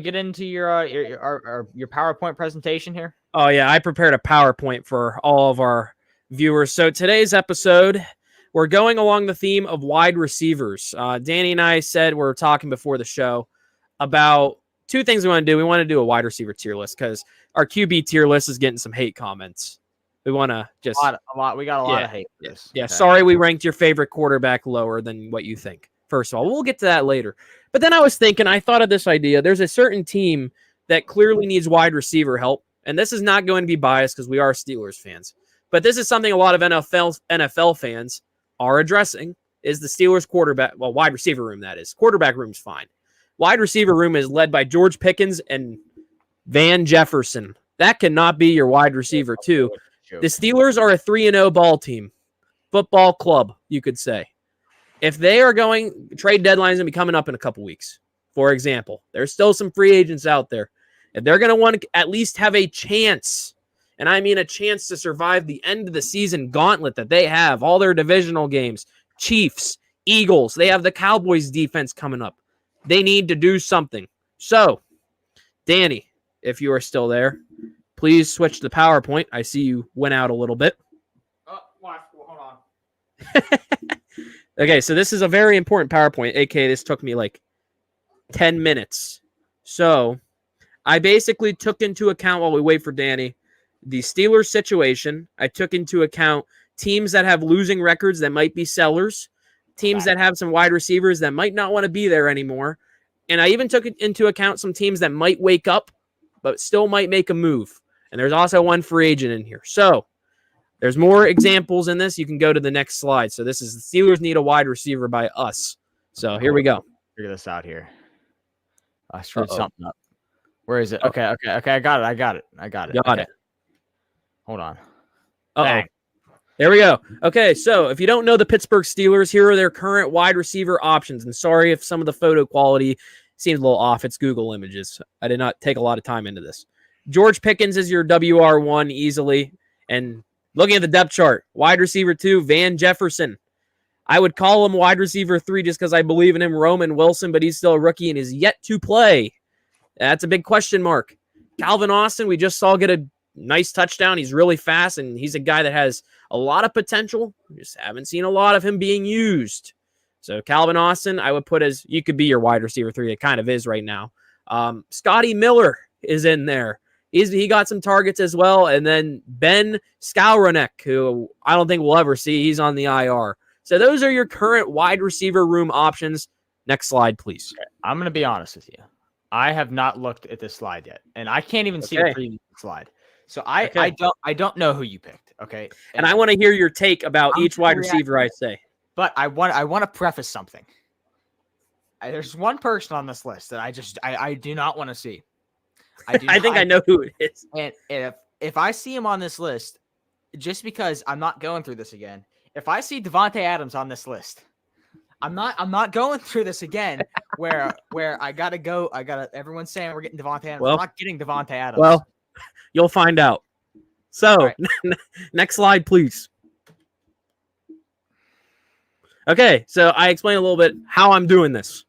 get into your PowerPoint presentation here? Oh yeah, I prepared a PowerPoint for all of our viewers. So today's episode, we're going along the theme of wide receivers. Danny and I said we're talking before the show about two things we want to do. We want to do a wide receiver tier list because our QB tier list is getting some hate comments. We want to just a lot. We got a lot of hate for this. Yeah, okay. Sorry we ranked your favorite quarterback lower than what you think. First of all, we'll get to that later. But then I was thinking, I thought of this idea. There's a certain team that clearly needs wide receiver help. And this is not going to be biased because we are Steelers fans. But this is something a lot of NFL fans are addressing is the Steelers wide receiver room, that is. Quarterback room's fine. Wide receiver room is led by George Pickens and Van Jefferson. That cannot be your wide receiver, too. The Steelers are a 3-0 ball team. Football club, you could say. If they are going, trade deadline is going to be coming up in a couple weeks. For example, there's still some free agents out there. If they're going to want to at least have a chance, and I mean a chance to survive the end of the season gauntlet that they have, all their divisional games, Chiefs, Eagles, they have the Cowboys defense coming up. They need to do something. So, Danny, if you are still there, please switch to PowerPoint. I see you went out a little bit. Hold on. Okay, so this is a very important PowerPoint. AK, this took me like 10 minutes. So I basically took into account, while we wait for Danny, the Steelers situation. I took into account teams that have losing records that might be sellers, teams that have some wide receivers that might not want to be there anymore. And I even took into account some teams that might wake up, but still might make a move. And there's also one free agent in here. So there's more examples in this. You can go to the next slide. So this is the Steelers need a wide receiver by us. So here we go. Figure this out here. I screwed something up. Where is it? Okay. I got it. Got it. Hold on. Uh-oh. There we go. Okay, so if you don't know the Pittsburgh Steelers, here are their current wide receiver options. And sorry if some of the photo quality seems a little off. It's Google Images. I did not take a lot of time into this. George Pickens is your WR1 easily. And looking at the depth chart, wide receiver 2, Van Jefferson. I would call him wide receiver 3 just because I believe in him, Roman Wilson, but he's still a rookie and is yet to play. That's a big question mark. Calvin Austin, we just saw get a nice touchdown. He's really fast, and he's a guy that has a lot of potential. We just haven't seen a lot of him being used. So Calvin Austin, I would put as, you could be your wide receiver 3. It kind of is right now. Scotty Miller is in there. He got some targets as well. And then Ben Skowronek, who I don't think we'll ever see. He's on the IR. So those are your current wide receiver room options. Next slide, please. Okay. I'm going to be honest with you. I have not looked at this slide yet, and I can't even see the previous slide. So I don't know who you picked. Okay. And I want to hear your take about each wide receiver I say. But I want to preface something. There's one person on this list that I do not want to see. I think I know who it is. And if I see him on this list, just because I'm not going through this again, if I see Davante Adams on this list, I'm not going through this again where everyone's saying we're getting Davante Adams. I'm not getting Davante Adams. Well, you'll find out. So right. Next slide, please. Okay, so I explained a little bit how I'm doing this.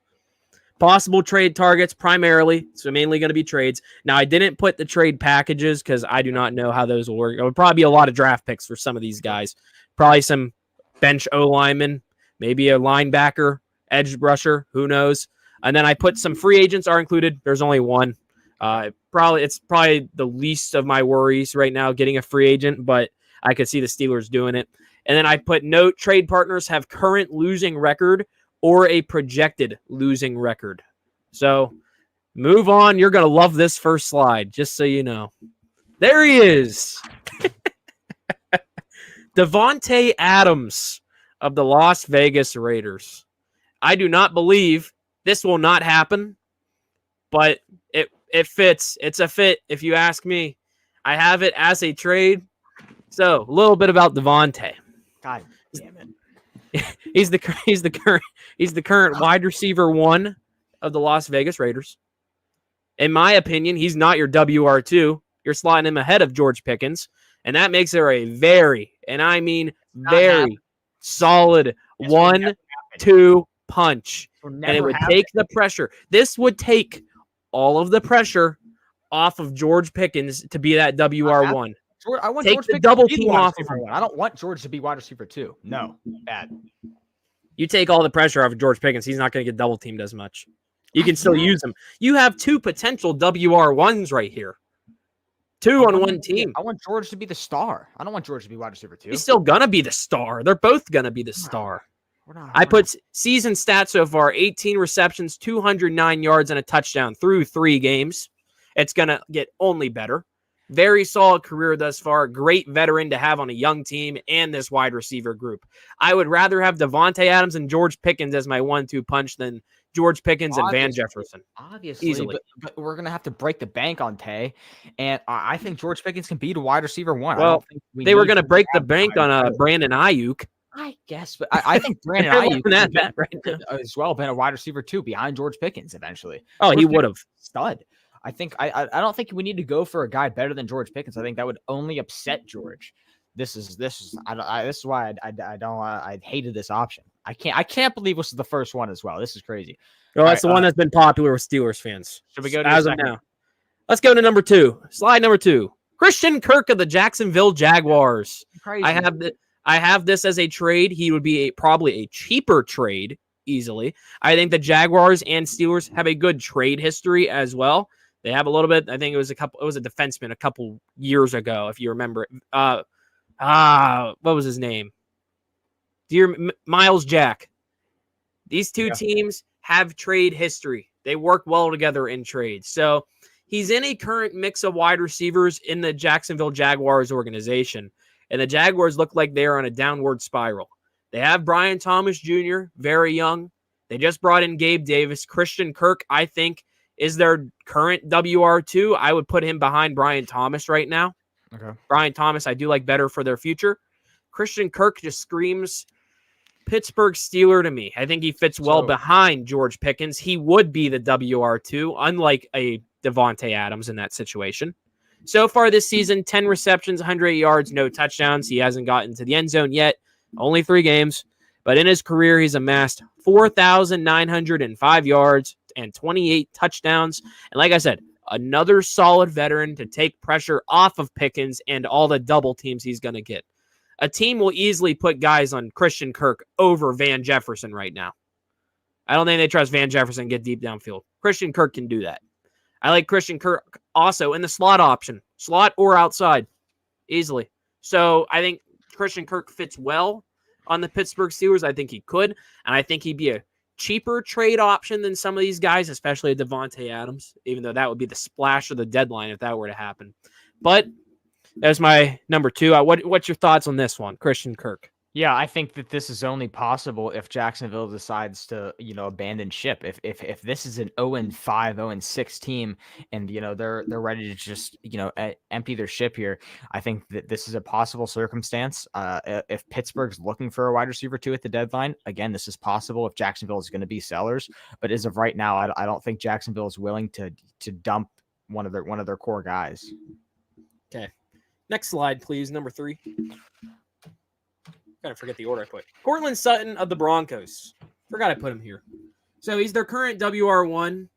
Possible trade targets primarily, so mainly going to be trades. Now, I didn't put the trade packages because I do not know how those will work. It would probably be a lot of draft picks for some of these guys. Probably some bench O-linemen, maybe a linebacker, edge rusher, who knows. And then I put some free agents are included. There's only one. It's probably the least of my worries right now, getting a free agent, but I could see the Steelers doing it. And then I put no trade partners have current losing record or a projected losing record. So move on. You're going to love this first slide, just so you know. There he is. Davante Adams of the Las Vegas Raiders. I do not believe this will not happen, but it fits. It's a fit, if you ask me. I have it as a trade. So a little bit about Davante. God damn it. He's the current wide receiver 1 of the Las Vegas Raiders. In my opinion, he's not your WR2. You're slotting him ahead of George Pickens, and that makes it a very, and I mean very solid 1-2 punch. And it would take the pressure. This would take all of the pressure off of George Pickens to be that WR1. I want Take George the Pickens double to be team wide off of receiver him. one. I don't want George to be wide receiver 2. No, bad. You take all the pressure off of George Pickens, he's not going to get double teamed as much. You can still use him. You have 2 potential WR1s right here. 2 on one team. I want George to be the star. I don't want George to be wide receiver 2. He's still going to be the star. They're both going to be the star. I put season stats so far, 18 receptions, 209 yards, and a touchdown through 3 games. It's going to get only better. Very solid career thus far. Great veteran to have on a young team and this wide receiver group. I would rather have Davante Adams and George Pickens as my 1-2 punch than George Pickens and Van Jefferson. Obviously, easily. But we're going to have to break the bank on Tay. And I think George Pickens can be the wide receiver 1. Well, they were going to break the bank on Brandon Ayuk. I guess, but I think Brandon Ayuk that right now. as well been a wide receiver 2 behind George Pickens eventually. Oh, he would have. Stud. I think I don't think we need to go for a guy better than George Pickens. I think that would only upset George. This is why I hated this option. I can't believe this is the first one as well. This is crazy. Well, that's the one that's been popular with Steelers fans. Should we go to as of now? Let's go to number 2. Slide number 2. Christian Kirk of the Jacksonville Jaguars. Crazy. I have this as a trade. He would be probably a cheaper trade easily. I think the Jaguars and Steelers have a good trade history as well. They have a little bit. I think it was a defenseman a couple years ago, if you remember. What was his name? Miles Jack. These two teams have trade history. They work well together in trades. So he's in a current mix of wide receivers in the Jacksonville Jaguars organization. And the Jaguars look like they're on a downward spiral. They have Brian Thomas Jr., very young. They just brought in Gabe Davis. Christian Kirk, I think, is their current WR2. I would put him behind Brian Thomas right now. Okay. Brian Thomas, I do like better for their future. Christian Kirk just screams Pittsburgh Steeler to me. I think he fits well behind George Pickens. He would be the WR2, unlike a Davante Adams in that situation. So far this season, 10 receptions, 108 yards, no touchdowns. He hasn't gotten to the end zone yet. Only 3 games. But in his career, he's amassed 4,905 yards and 28 touchdowns. And like I said, another solid veteran to take pressure off of Pickens and all the double teams he's going to get. A team will easily put guys on Christian Kirk over Van Jefferson right now. I don't think they trust Van Jefferson to get deep downfield. Christian Kirk can do that. I like Christian Kirk also in the slot option, slot or outside, easily. So I think Christian Kirk fits well on the Pittsburgh Steelers. I think he could, and I think he'd be a cheaper trade option than some of these guys, especially Davante Adams, even though that would be the splash of the deadline if that were to happen. But that's my number 2. What's your thoughts on this one, Christian Kirk? Yeah, I think that this is only possible if Jacksonville decides to, abandon ship. If this is an 0-5, 0-6 team, and they're ready to just empty their ship here, I think that this is a possible circumstance. If Pittsburgh's looking for a wide receiver 2 at the deadline, again, this is possible if Jacksonville is going to be sellers. But as of right now, I don't think Jacksonville is willing to dump one of their core guys. Okay, next slide, please. Number 3. Gotta forget the order I put. Courtland Sutton of the Broncos. Forgot I put him here. So he's their current WR1,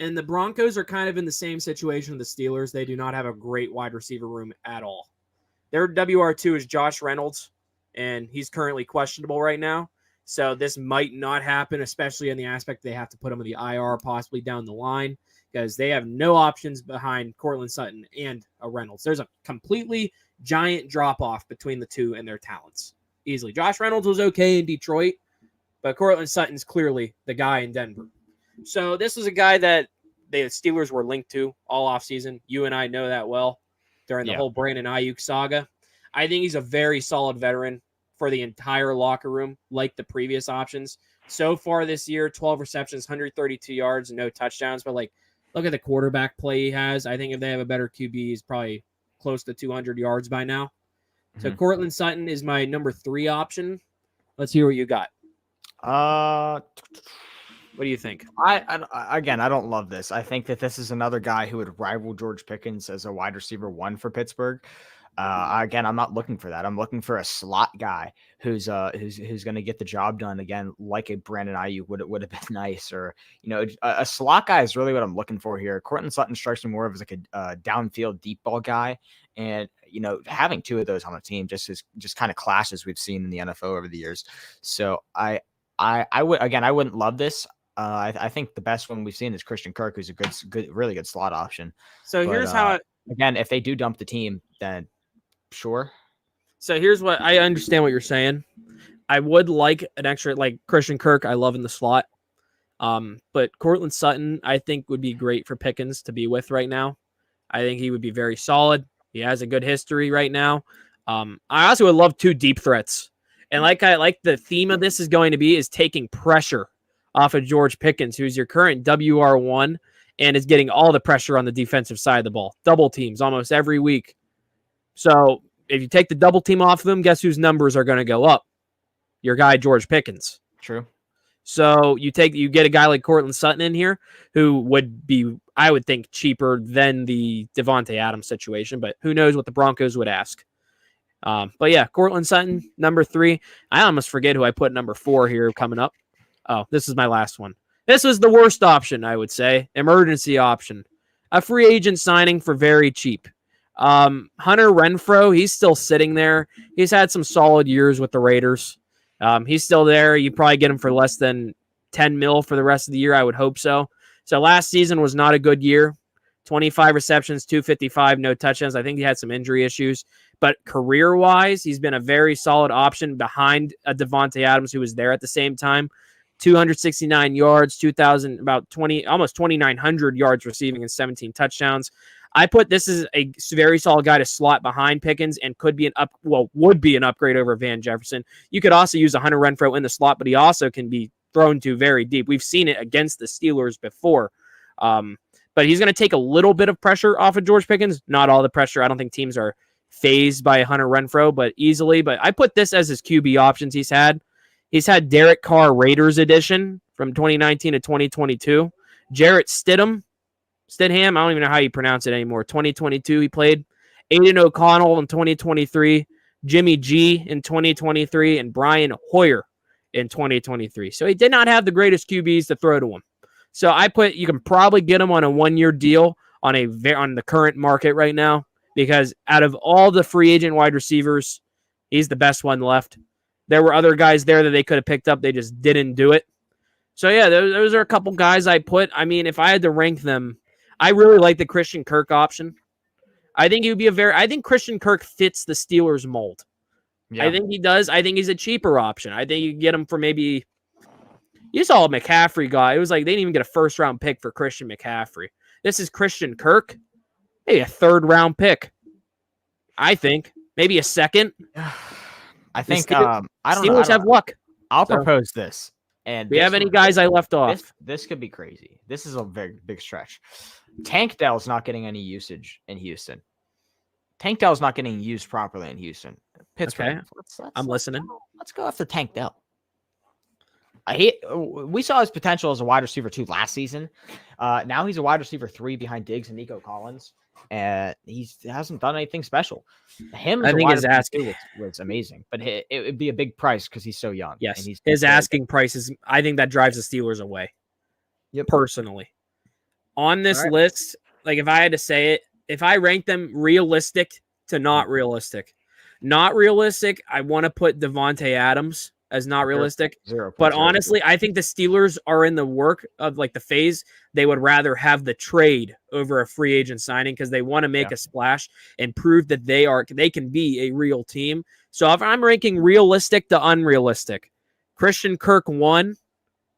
and the Broncos are kind of in the same situation with the Steelers. They do not have a great wide receiver room at all. Their WR2 is Josh Reynolds, and he's currently questionable right now. So this might not happen, especially in the aspect they have to put him in the IR possibly down the line, because they have no options behind Courtland Sutton and a Reynolds. There's a completely giant drop-off between the two and their talents. Easily. Josh Reynolds was okay in Detroit, but Courtland Sutton's clearly the guy in Denver. So this was a guy that the Steelers were linked to all offseason. You and I know that well during the whole Brandon Ayuk saga. I think he's a very solid veteran for the entire locker room, like the previous options. So far this year, 12 receptions, 132 yards, and no touchdowns. But look at the quarterback play he has. I think if they have a better QB, he's probably close to 200 yards by now. So Courtland Sutton is my number 3 option. Let's hear what you got. What do you think? I don't love this. I think that this is another guy who would rival George Pickens as a wide receiver 1 for Pittsburgh. Again, I'm not looking for that. I'm looking for a slot guy who's going to get the job done again, like a Brandon Ayuk would have been nice, or a slot guy is really what I'm looking for here. Cortland Sutton strikes me more of as like a downfield deep ball guy, and having two of those on the team just kind of clashes we've seen in the NFL over the years. So I wouldn't love this. I think the best one we've seen is Christian Kirk, who's a really good slot option. So here's how again, if they do dump the team, then sure. So here's what I understand what you're saying. I would like an extra, like Christian Kirk, I love in the slot. But Cortland Sutton, I think, would be great for Pickens to be with right now. I think he would be very solid. He has a good history right now. I also would love two deep threats. And like the theme of this is going to be is taking pressure off of George Pickens, who's your current WR1 and is getting all the pressure on the defensive side of the ball. Double teams almost every week. So if you take the double team off of him, guess whose numbers are going to go up? Your guy, George Pickens. True. So you get a guy like Cortland Sutton in here who would be, I would think, cheaper than the Davante Adams situation, but who knows what the Broncos would ask. But yeah, Cortland Sutton, number 3. I almost forget who I put number 4 here coming up. Oh, this is my last one. This was the worst option, I would say. Emergency option. A free agent signing for very cheap. Hunter Renfrow, he's still sitting there. He's had some solid years with the Raiders. He's still there. You probably get him for less than 10 mil for the rest of the year. I would hope so. So last season was not a good year. 25 receptions, 255, no touchdowns. I think he had some injury issues. But career-wise, he's been a very solid option behind Davante Adams, who was there at the same time. 269 yards, almost 2,900 yards receiving and 17 touchdowns. I put this as a very solid guy to slot behind Pickens and would be an upgrade over Van Jefferson. You could also use a Hunter Renfrow in the slot, but he also can be thrown to very deep. We've seen it against the Steelers before. But he's going to take a little bit of pressure off of George Pickens. Not all the pressure. I don't think teams are phased by Hunter Renfrow, but easily. But I put this as his QB options he's had. He's had Derek Carr Raiders edition from 2019 to 2022. Jarrett Stidham, I don't even know how you pronounce it anymore. 2022 he played. Aiden O'Connell in 2023. Jimmy G in 2023. And Brian Hoyer in 2023. So he did not have the greatest QBs to throw to him. So I put you can probably get him on a 1-year deal on the current market right now because out of all the free agent wide receivers, he's the best one left. There were other guys there that they could have picked up. They just didn't do it. So, yeah, those are a couple guys I put. I mean, if I had to rank them, I really like the Christian Kirk option. I think he would be I think Christian Kirk fits the Steelers mold. Yeah. I think he does. I think he's a cheaper option. I think you can get him for maybe – you saw a McCaffrey guy. It was like they didn't even get a first-round pick for Christian McCaffrey. This is Christian Kirk. Maybe a third-round pick, I think. Maybe a second. I think I don't know. Steelers have luck. I'll propose this. And do you have any guys I left off? This could be crazy. This is a very big stretch. Tank Dell's not getting any usage in Houston. Tank Dell's not getting used properly in Houston. Pittsburgh. Okay. I'm listening. Let's go after Tank Dell. We saw his potential as a wide receiver 2 last season. Now he's a wide receiver 3 behind Diggs and Nico Collins. And he hasn't done anything special. I think his asking was amazing, but it would be a big price because he's so young. Yes, and his asking price is. I think that drives the Steelers away. Yep. Personally, on this list, like if I had to say it, if I rank them realistic to not realistic, I want to put Davante Adams as not realistic. But honestly, I think the Steelers are in the work of like the phase. They would rather have the trade over a free agent signing because they want to make a splash and prove that they can be a real team. So if I'm ranking realistic to unrealistic, Christian Kirk 1,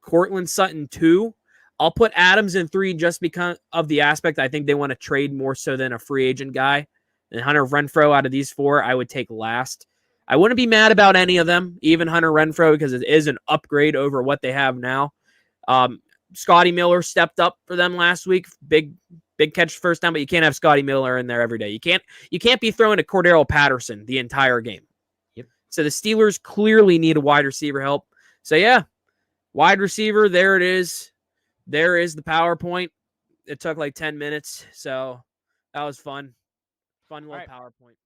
Cortland Sutton 2. I'll put Adams in 3 just because of the aspect I think they want to trade more so than a free agent guy. And Hunter Renfrow out of these 4, I would take last. I wouldn't be mad about any of them, even Hunter Renfrow, because it is an upgrade over what they have now. Scotty Miller stepped up for them last week. Big catch first down, but you can't have Scotty Miller in there every day. You can't be throwing to Cordero Patterson the entire game. Yep. So the Steelers clearly need a wide receiver help. So yeah, wide receiver, there it is. There is the PowerPoint. It took like 10 minutes, so that was fun. Fun little PowerPoint.